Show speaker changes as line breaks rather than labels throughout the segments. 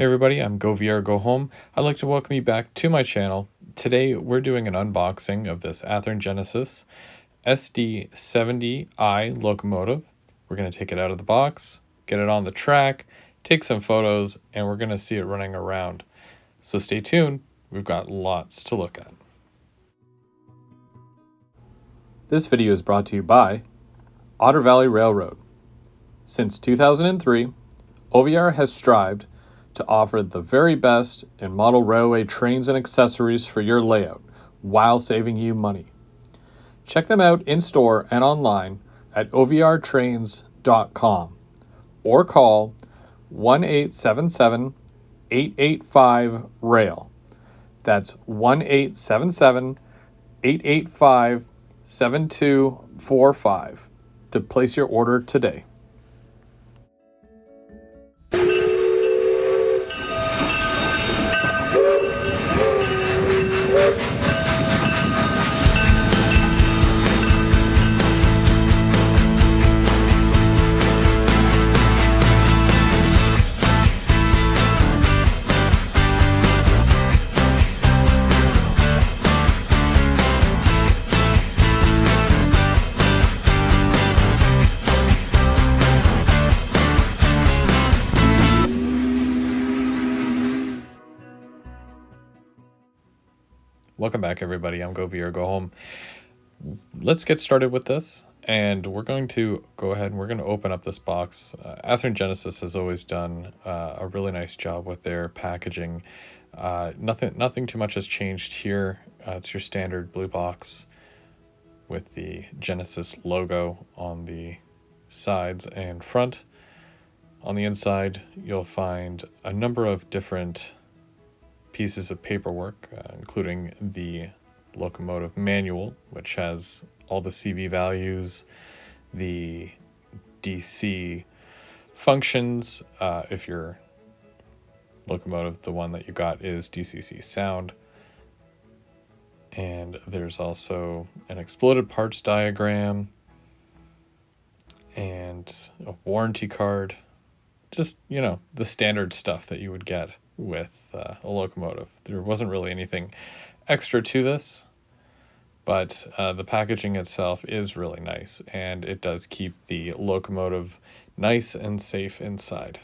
Hey everybody, I'm Go VR Go Home. I'd like to welcome you back to my channel. Today we're doing an unboxing of this Athearn Genesis SD70i locomotive. We're going to take it out of the box, get it on the track, take some photos, and we're going to see it running around. So stay tuned, we've got lots to look at. This video is brought to you by Otter Valley Railroad. Since 2003, OVR has strived to offer the very best in model railway trains and accessories for your layout while saving you money. Check them out in store and online at ovrtrains.com or call 1-877-885-RAIL. That's 1-877-885-7245 to place your order today. Welcome back, everybody. I'm Go VR Go Home. Let's get started with this, and we're going to go ahead and we're going to open up this box. Athearn Genesis has always done a really nice job with their packaging. Nothing too much has changed here. It's your standard blue box with the Genesis logo on the sides and front. On the inside, you'll find a number of different pieces of paperwork, including the locomotive manual, which has all the CV values, the DC functions, if your locomotive, the one that you got, is DCC sound. And there's also an exploded parts diagram and a warranty card. Just, you know, the standard stuff that you would get with a locomotive. There wasn't really anything extra to this, but the packaging itself is really nice, and it does keep the locomotive nice and safe inside.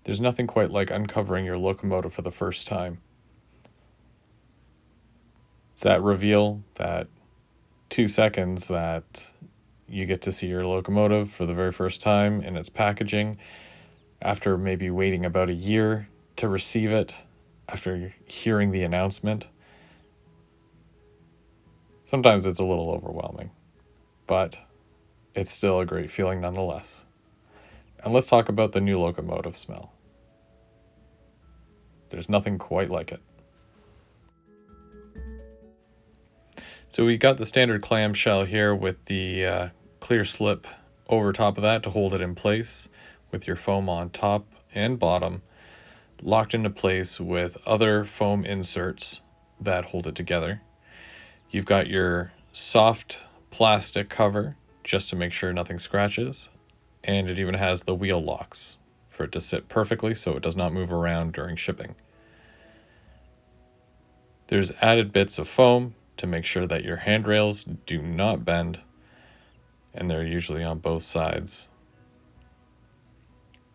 There's nothing quite like uncovering your locomotive for the first time. It's that reveal, that 2 seconds that you get to see your locomotive for the very first time in its packaging after maybe waiting about a year to receive it, after hearing the announcement. Sometimes it's a little overwhelming, but it's still a great feeling nonetheless. And let's talk about the new locomotive smell. There's nothing quite like it. So we got the standard clamshell here with the clear slip over top of that to hold it in place, with your foam on top and bottom, locked into place with other foam inserts that hold it together. You've got your soft plastic cover just to make sure nothing scratches, and it even has the wheel locks for it to sit perfectly so it does not move around during shipping. There's added bits of foam to make sure that your handrails do not bend, and they're usually on both sides,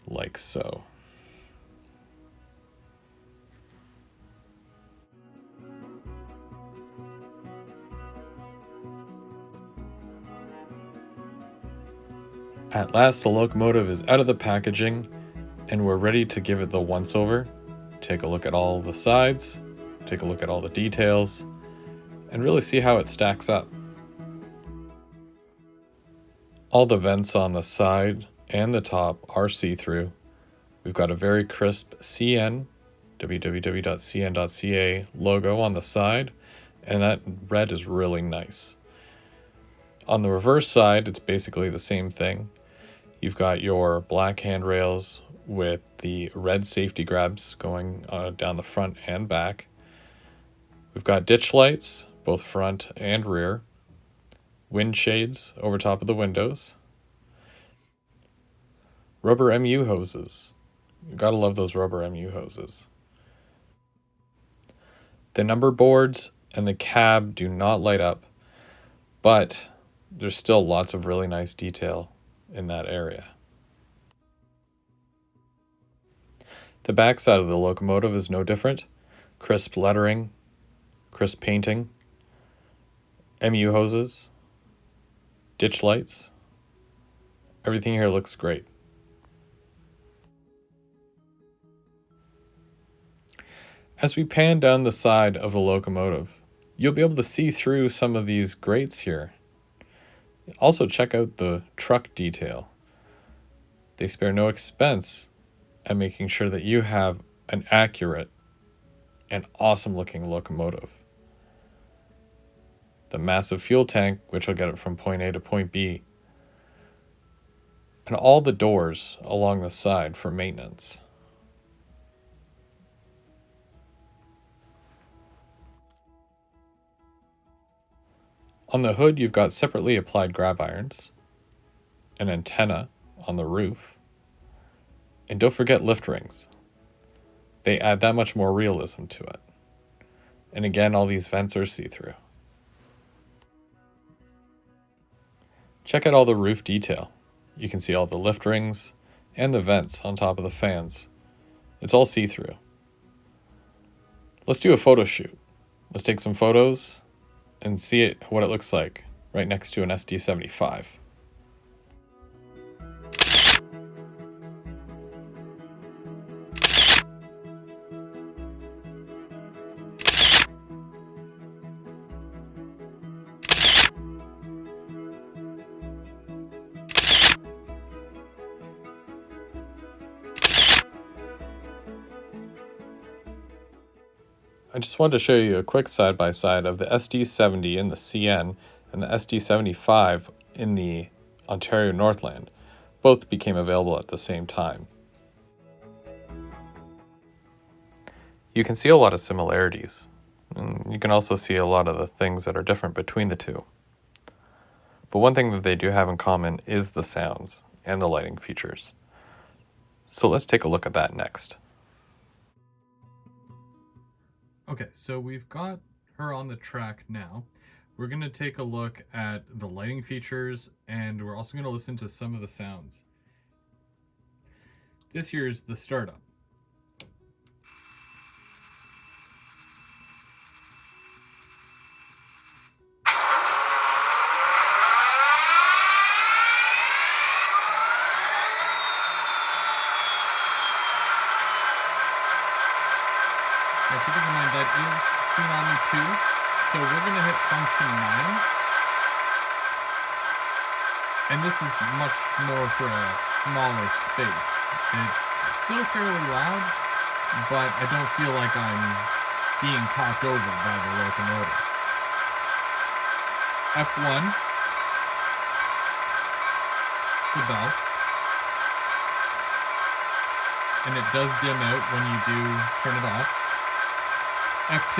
like so. At last, the locomotive is out of the packaging, and we're ready to give it the once-over. Take a look at all the sides, take a look at all the details, and really see how it stacks up. All the vents on the side and the top are see-through. We've got a very crisp CN, www.cn.ca logo on the side, and that red is really nice. On the reverse side, it's basically the same thing. You've got your black handrails with the red safety grabs going down the front and back. We've got ditch lights, both front and rear. Wind shades over top of the windows. Rubber MU hoses. You gotta love those rubber MU hoses. The number boards and the cab do not light up, but there's still lots of really nice detail in that area. The back side of the locomotive is no different. Crisp lettering, crisp painting, MU hoses, ditch lights. Everything here looks great. As we pan down the side of the locomotive, you'll be able to see through some of these grates here. Also check out the truck detail. They spare no expense at making sure that you have an accurate and awesome looking locomotive. The massive fuel tank, which will get it from point A to point B, and all the doors along the side for maintenance. On the hood, you've got separately applied grab irons, an antenna on the roof, and don't forget lift rings. They add that much more realism to it. And again, all these vents are see-through. Check out all the roof detail. You can see all the lift rings and the vents on top of the fans. It's all see-through. Let's do a photo shoot. Let's take some photos and see what it looks like right next to an SD70i. I just wanted to show you a quick side-by-side of the SD70 in the CN and the SD70i in the Ontario Northland. Both became available at the same time. You can see a lot of similarities, and you can also see a lot of the things that are different between the two. But one thing that they do have in common is the sounds and the lighting features. So let's take a look at that next. Okay, so we've got her on the track now. We're going to take a look at the lighting features, and we're also going to listen to some of the sounds. This here is the startup. Now, keeping in mind that is Tsunami 2, so we're going to hit function 9. And this is much more for a smaller space. It's still fairly loud, but I don't feel like I'm being talked over by the locomotive. F1. It's the bell. And it does dim out when you do turn it off. F2.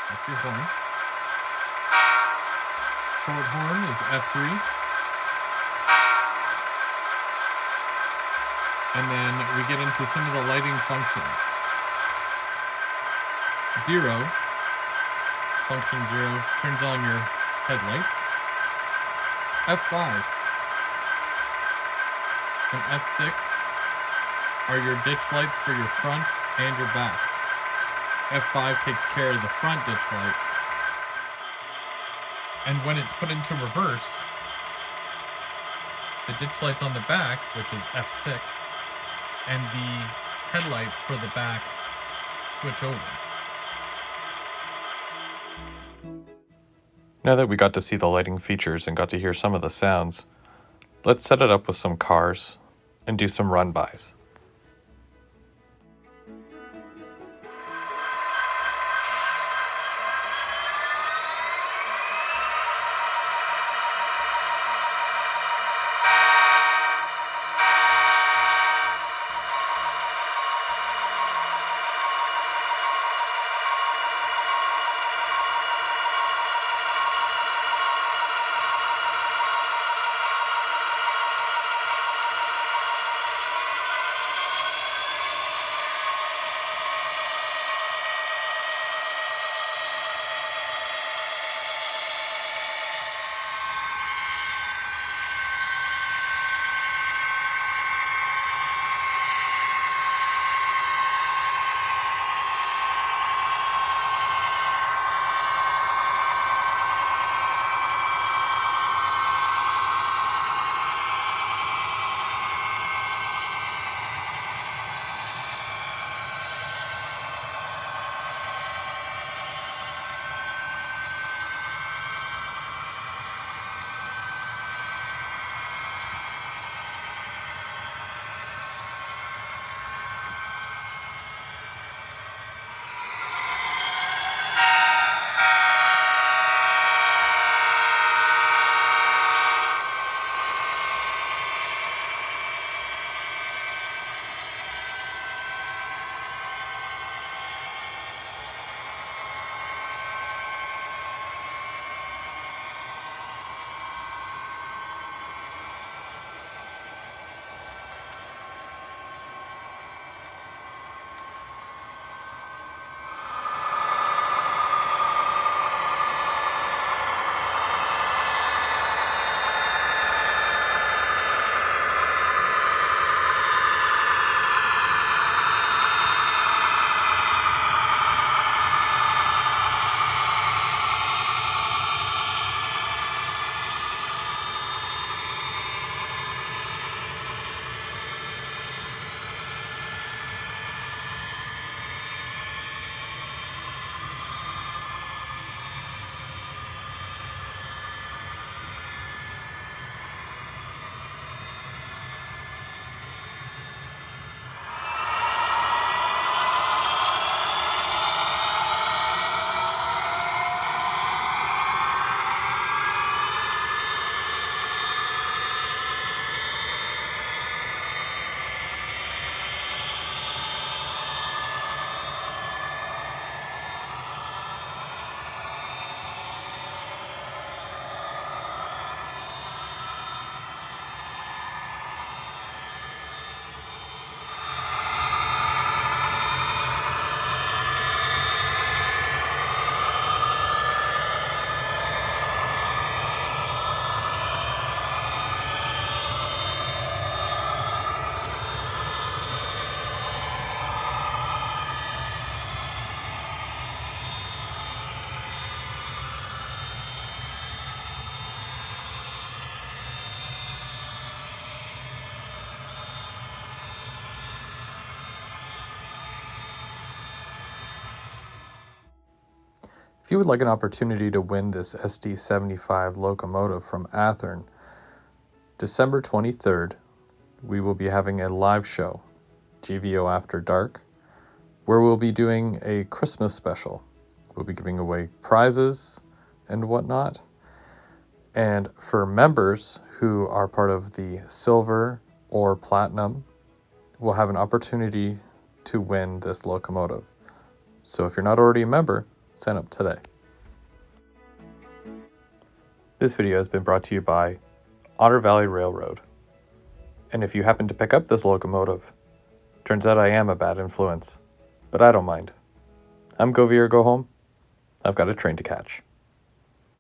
That's your horn. Short horn is F3. And then we get into some of the lighting functions. 0, function 0, turns on your headlights. F5 and F6 are your ditch lights for your front and your back. F5 takes care of the front ditch lights. And when it's put into reverse, the ditch lights on the back, which is F6, and the headlights for the back switch over. Now that we got to see the lighting features and got to hear some of the sounds, let's set it up with some cars and do some run-bys. If you would like an opportunity to win this SD75 locomotive from Athearn, December 23rd, we will be having a live show, GVO After Dark, where we'll be doing a Christmas special. We'll be giving away prizes and whatnot. And for members who are part of the Silver or Platinum, we'll have an opportunity to win this locomotive. So if you're not already a member, sign up today. This video has been brought to you by Otter Valley Railroad. And if you happen to pick up this locomotive, turns out I am a bad influence, but I don't mind. I'm Go Veer, Go Home. I've got a train to catch.